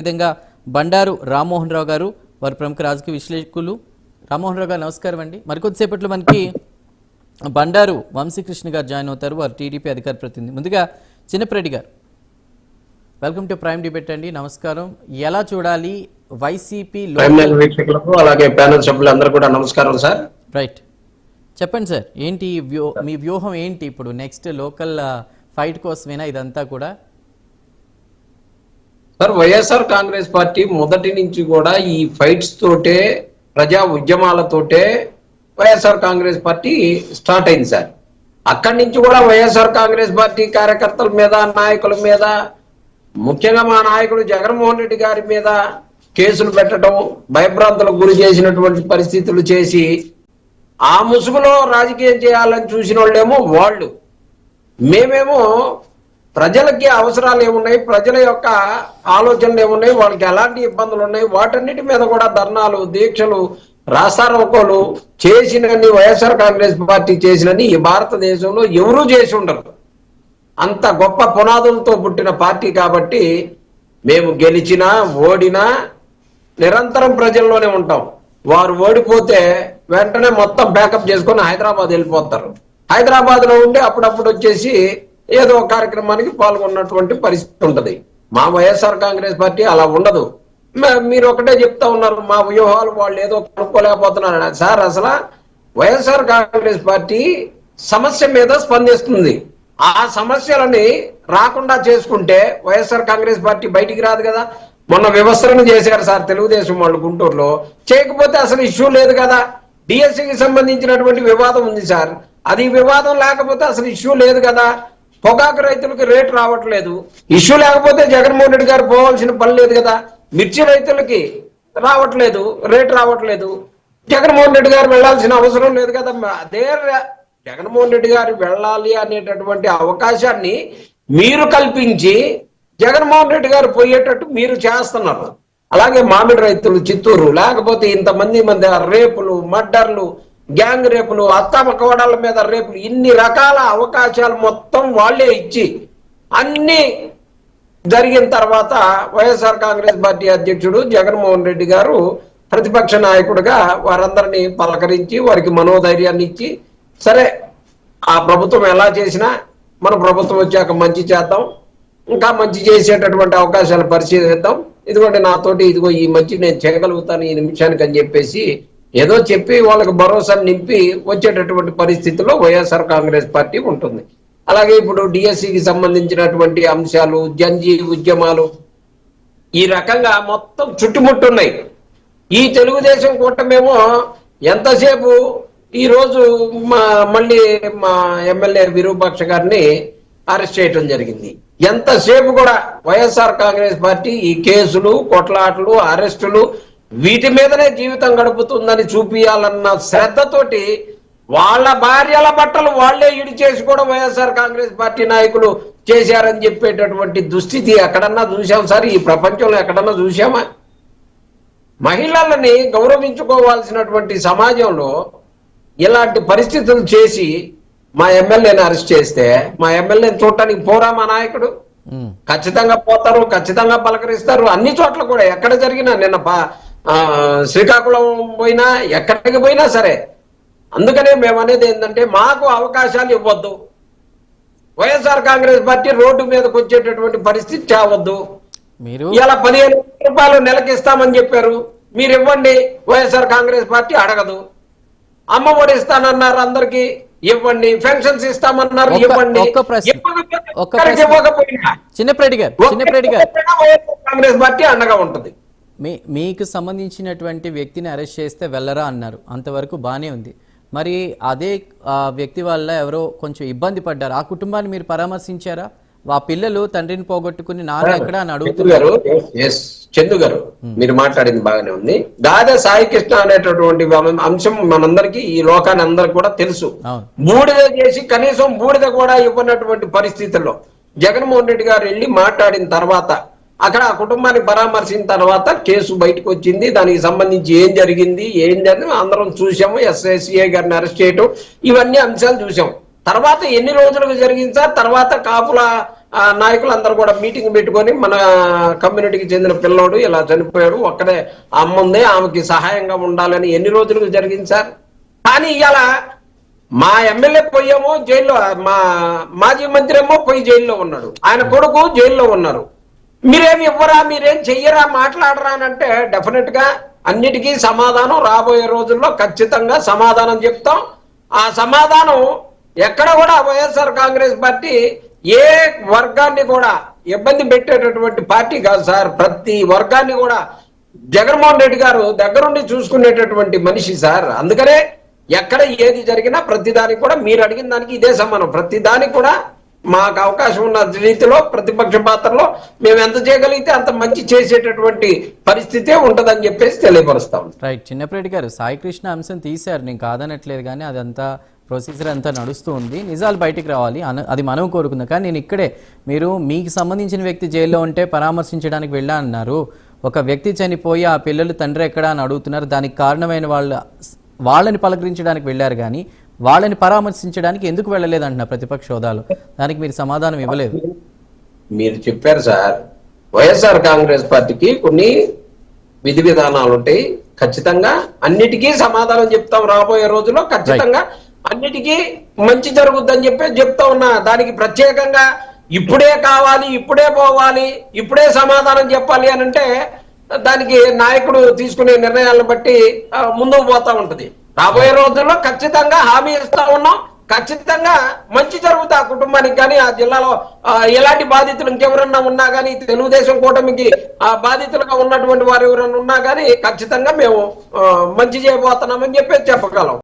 విధంగా బండారు రామ్మోహన్ రావు గారు, వారు ప్రముఖ రాజకీయ విశ్లేషకులు. రామ్మోహన్ రావు గారు నమస్కారం అండి. మరికొద్దిసేపట్లో మనకి బండారు వంశీకృష్ణ గారు జాయిన్ అవుతారు, వారు టీడీపీ అధికార ప్రతినిధి. ముందుగా చిన్నప్రెడ్డి గారు, వెల్కమ్ టు ప్రైమ్ డిబేట్ అండి. నమస్కారం. ఎలా చూడాలి వైసీపీ వీక్షకులకు అలాగే ప్యానెల్ సభ్యులందరూ కూడా నమస్కారం సార్. రైట్, చెప్పండి సార్, ఏంటి మీ వ్యూహం ఏంటి ఇప్పుడు నెక్స్ట్ లోకల్ ఫైట్ కోసమేనా ఇదంతా కూడా? సార్, వైఎస్ఆర్ కాంగ్రెస్ పార్టీ మొదటి నుంచి కూడా ఈ ఫైట్స్ తోటే, ప్రజా ఉద్యమాలతోటే వైఎస్ఆర్ కాంగ్రెస్ పార్టీ స్టార్ట్ అయింది సార్. అక్కడి నుంచి కూడా వైఎస్ఆర్ కాంగ్రెస్ పార్టీ కార్యకర్తల మీద, నాయకుల మీద, ముఖ్యంగా మా నాయకుడు జగన్మోహన్ రెడ్డి గారి మీద కేసులు పెట్టడం, భయభ్రాంతులకు గురి చేసినటువంటి పరిస్థితులు చేసి ఆ ముసుగులో రాజకీయం చేయాలని చూసిన వాళ్ళేమో వాళ్ళు, మేమేమో ప్రజలకి అవసరాలు ఏమున్నాయి, ప్రజల యొక్క ఆలోచనలు ఏమున్నాయి, వాళ్ళకి ఎలాంటి ఇబ్బందులు ఉన్నాయి, వాటన్నిటి మీద కూడా ధర్నాలు, దీక్షలు, రాస్తారోకోలు చేసినన్ని వైఎస్ఆర్ కాంగ్రెస్ పార్టీ చేసినని ఈ భారతదేశంలో ఎవరూ చేసి ఉండరు. అంత గొప్ప పునాదులతో పుట్టిన పార్టీ కాబట్టి మేము గెలిచినా ఓడినా నిరంతరం ప్రజల్లోనే ఉంటాం. వారు ఓడిపోతే వెంటనే మొత్తం బ్యాకప్ చేసుకొని హైదరాబాద్ వెళ్ళిపోతారు. హైదరాబాద్ లో ఉండి అప్పుడప్పుడు వచ్చేసి ఏదో కార్యక్రమానికి పాల్గొన్నటువంటి పరిస్థితి ఉంటది. మా వైఎస్ఆర్ కాంగ్రెస్ పార్టీ అలా ఉండదు. మీరు ఒకటే చెప్తా ఉన్నారు, మా వ్యూహాలు వాళ్ళు ఏదో కనుక్కోలేకపోతున్నారు సార్. అసలు వైఎస్ఆర్ కాంగ్రెస్ పార్టీ సమస్య మీద స్పందిస్తుంది. ఆ సమస్యలని రాకుండా చేసుకుంటే వైఎస్ఆర్ కాంగ్రెస్ పార్టీ బయటికి రాదు కదా. మొన్న వివస్త్రణ చేశారు సార్ తెలుగుదేశం వాళ్ళు గుంటూరులో. చేయకపోతే అసలు ఇష్యూ లేదు కదా. డిఎస్సికి సంబంధించినటువంటి వివాదం ఉంది సార్, అది వివాదం లేకపోతే అసలు ఇష్యూ లేదు కదా. పొగాకు రైతులకు రేటు రావట్లేదు, ఇష్యూ లేకపోతే జగన్మోహన్ రెడ్డి గారు పోవాల్సిన పని లేదు కదా. మిర్చి రైతులకి రావట్లేదు, రేటు రావట్లేదు, జగన్మోహన్ రెడ్డి గారు వెళ్లాల్సిన అవసరం లేదు కదా. అదే జగన్మోహన్ రెడ్డి గారు వెళ్ళాలి అనేటటువంటి అవకాశాన్ని మీరు కల్పించి జగన్మోహన్ రెడ్డి గారు పోయేటట్టు మీరు చేస్తున్నారు. అలాగే మామిడి రైతులు చిత్తూరు, లేకపోతే ఇంతమంది రేపులు, మర్డర్లు, గ్యాంగ్ రేపులు, అత్తమకోడళ్ళ మీద రేపులు, ఇన్ని రకాల అవకాశాలు మొత్తం వాళ్లే ఇచ్చి అన్ని జరిగిన తర్వాత వైఎస్ఆర్ కాంగ్రెస్ పార్టీ అధ్యక్షుడు జగన్మోహన్ రెడ్డి గారు ప్రతిపక్ష నాయకుడిగా వారందరినీ పలకరించి వారికి మనోధైర్యాన్ని ఇచ్చి, సరే ఆ ప్రభుత్వం ఎలా చేసినా మన ప్రభుత్వం వచ్చాక మంచి చేద్దాం, ఇంకా మంచి చేసేటటువంటి అవకాశాలు పరిశీలిద్దాం, ఇదిగోండి నాతోటి ఇదిగో ఈ మంచి నేను చేయగలుగుతాను ఈ నిమిషానికి అని చెప్పేసి ఏదో చెప్పి వాళ్ళకి భరోసా నింపి వచ్చేటటువంటి పరిస్థితుల్లో వైఎస్ఆర్ కాంగ్రెస్ పార్టీ ఉంటుంది. అలాగే ఇప్పుడు డిఎస్సికి సంబంధించినటువంటి అంశాలు, జంజీ ఉద్యమాలు ఈ రకంగా మొత్తం చుట్టుముట్టున్నాయి. ఈ తెలుగుదేశం కూటమేమో ఎంతసేపు ఈ రోజు మళ్ళీ మా ఎమ్మెల్యే విరూపాక్ష గారిని అరెస్ట్ చేయడం జరిగింది. ఎంతసేపు కూడా వైఎస్ఆర్ కాంగ్రెస్ పార్టీ ఈ కేసులు, కొట్లాటలు, అరెస్టులు వీటి మీదనే జీవితం గడుపుతుందని చూపియాలన్న శ్రద్ధతోటి వాళ్ళ భార్యల బట్టలు వాళ్లే ఇడి చేసి కూడా వైఎస్ఆర్ కాంగ్రెస్ పార్టీ నాయకులు చేశారని చెప్పేటటువంటి దుస్థితి ఎక్కడన్నా చూసాం సార్? ఈ ప్రపంచంలో ఎక్కడన్నా చూసామా? మహిళలని గౌరవించుకోవాల్సినటువంటి సమాజంలో ఇలాంటి పరిస్థితులు చేసి మా ఎమ్మెల్యేని అరెస్ట్ చేస్తే మా ఎమ్మెల్యేని చూడటానికి పోరా మా నాయకుడు? ఖచ్చితంగా పోతారు, ఖచ్చితంగా పలకరిస్తారు. అన్ని చోట్ల కూడా ఎక్కడ జరిగినా, నిన్న శ్రీకాకుళం పోయినా ఎక్కడికి పోయినా సరే. అందుకనే మేము అనేది ఏంటంటే మాకు అవకాశాలు ఇవ్వద్దు, వైఎస్ఆర్ కాంగ్రెస్ పార్టీ రోడ్డు మీదకి వచ్చేటటువంటి పరిస్థితి తేవద్దు. ఇలా 15,000 రూపాయలు నెలకి ఇస్తామని చెప్పారు, మీరు ఇవ్వండి, వైఎస్ఆర్ కాంగ్రెస్ పార్టీ అడగదు. అమ్మ ఒడి ఇస్తానన్నారు, అందరికి ఇవ్వండి. పెన్షన్స్ ఇస్తామన్నారు, ఇవ్వండి. చిన్నప్రెడ్డి గారు కాంగ్రెస్ పార్టీ అండగా ఉంటుంది. మీకు సంబంధించినటువంటి వ్యక్తిని అరెస్ట్ చేస్తే వెళ్ళరా అన్నారు, అంతవరకు బానే ఉంది. మరి అదే వ్యక్తి వల్ల ఎవరో కొంచెం ఇబ్బంది పడ్డారు, ఆ కుటుంబాన్ని మీరు పరామర్శించారా? ఆ పిల్లలు తండ్రిని పోగొట్టుకుని నాన్న ఎక్కడ అని అడుగుతున్నారు. చందు గారు, మీరు మాట్లాడింది బాగానే ఉంది. గాదె సాయి కృష్ణ అనేటటువంటి అంశం మనందరికీ, ఈ లోకాన్ని అందరికి కూడా తెలుసు. బూడిద చేసి కనీసం బూడిద కూడా ఇవ్వనటువంటి పరిస్థితుల్లో జగన్మోహన్ రెడ్డి గారు వెళ్ళి మాట్లాడిన తర్వాత అక్కడ ఆ కుటుంబాన్ని పరామర్శించిన తర్వాత కేసు బయటకు వచ్చింది. దానికి సంబంధించి ఏం జరిగింది అందరం చూసాము. ఎస్ఐసిఐ గారిని అరెస్ట్ చేయటం, ఇవన్నీ అంశాలు చూసాం. తర్వాత ఎన్ని రోజులకు జరిగింది సార్? తర్వాత కాపుల నాయకులందరూ కూడా మీటింగ్ పెట్టుకొని మన కమ్యూనిటీకి చెందిన పిల్లోడు ఇలా చనిపోయాడు, ఒక్కడే అమ్మ ఉంది, ఆమెకి సహాయంగా ఉండాలని ఎన్ని రోజులకు జరిగింది సార్. కానీ ఇవాళ మా ఎమ్మెల్యే పోయేమో జైల్లో, మా మాజీ మంత్రి ఏమో పోయి జైల్లో ఉన్నాడు, ఆయన కొడుకు జైల్లో ఉన్నారు. మీరేమి ఇవ్వరా, మీరేం చెయ్యరా, మాట్లాడరా అని అంటే డెఫినెట్ గా అన్నిటికీ సమాధానం రాబోయే రోజుల్లో ఖచ్చితంగా సమాధానం చెప్తాం. ఆ సమాధానం ఎక్కడ కూడా వైఎస్ఆర్ కాంగ్రెస్ పార్టీ ఏ వర్గాన్ని కూడా ఇబ్బంది పెట్టేటటువంటి పార్టీ కాదు సార్. ప్రతి వర్గాన్ని కూడా జగన్మోహన్ రెడ్డి గారు దగ్గరుండి చూసుకునేటటువంటి మనిషి సార్. అందుకనే ఎక్కడ ఏది జరిగినా ప్రతి దానికి కూడా మీరు అడిగిన దానికి ఇదే సమానం. ప్రతి దానికి కూడా మాకు అవకాశం ఉన్న రీతిలో ప్రతిపక్ష పాత్రలో మేము ఎంత చేయగలిగితే అంత మంచి చేసేటటువంటి పరిస్థితే ఉంటదని చెప్పేసి తెలియపరుస్తాం. రైట్. చిన్నప్పరెడ్డి గారు, సాయికృష్ణ అంశం తీశారు, నేను కాదనట్లేదు, కానీ అదంతా ప్రొసీజర్ అంతా నడుస్తూ ఉంది, నిజాలు బయటికి రావాలి, అది మనం కోరుకుందాం. కానీ నేను ఇక్కడే మీరు మీకు సంబంధించిన వ్యక్తి జైల్లో ఉంటే పరామర్శించడానికి వెళ్ళా అన్నారు. ఒక వ్యక్తి చనిపోయి ఆ పిల్లలు తండ్రి ఎక్కడా అని అడుగుతున్నారు. దానికి కారణమైన వాళ్ళని పలకరించడానికి వెళ్ళారు, కానీ వాళ్ళని పరామర్శించడానికి ఎందుకు వెళ్ళలేదు అంటున్నారు ప్రతిపక్ష హోదాలో. దానికి మీరు సమాధానం ఇవ్వలేదు. మీరు చెప్పారు సార్, వైఎస్ఆర్ కాంగ్రెస్ పార్టీకి కొన్ని విధి విధానాలు ఉంటాయి, ఖచ్చితంగా అన్నిటికీ సమాధానం చెప్తాం. రాబోయే రోజుల్లో ఖచ్చితంగా అన్నిటికీ మంచి జరుగుద్దని చెప్పి చెప్తా ఉన్నా. దానికి ప్రత్యేకంగా ఇప్పుడే కావాలి, ఇప్పుడే పోవాలి, ఇప్పుడే సమాధానం చెప్పాలి అని అంటే దానికి నాయకుడు తీసుకునే నిర్ణయాలను బట్టి ముందుకు పోతా ఉంటది. రాబోయే రోజుల్లో ఖచ్చితంగా హామీ ఇస్తా ఉన్నాం. ఖచ్చితంగా మంచి జరుగుతా కుటుంబానికి కానీ ఆ జిల్లాలో ఎలాంటి బాధితులు ఇంకెవరన్నా ఉన్నా కానీ తెలుగుదేశం కూటమికి బాధితులుగా ఉన్నటువంటి వారు ఎవరైనా ఉన్నా కానీ ఖచ్చితంగా మేము మంచి చేయబోతున్నామని చెప్పేసి చెప్పగలం.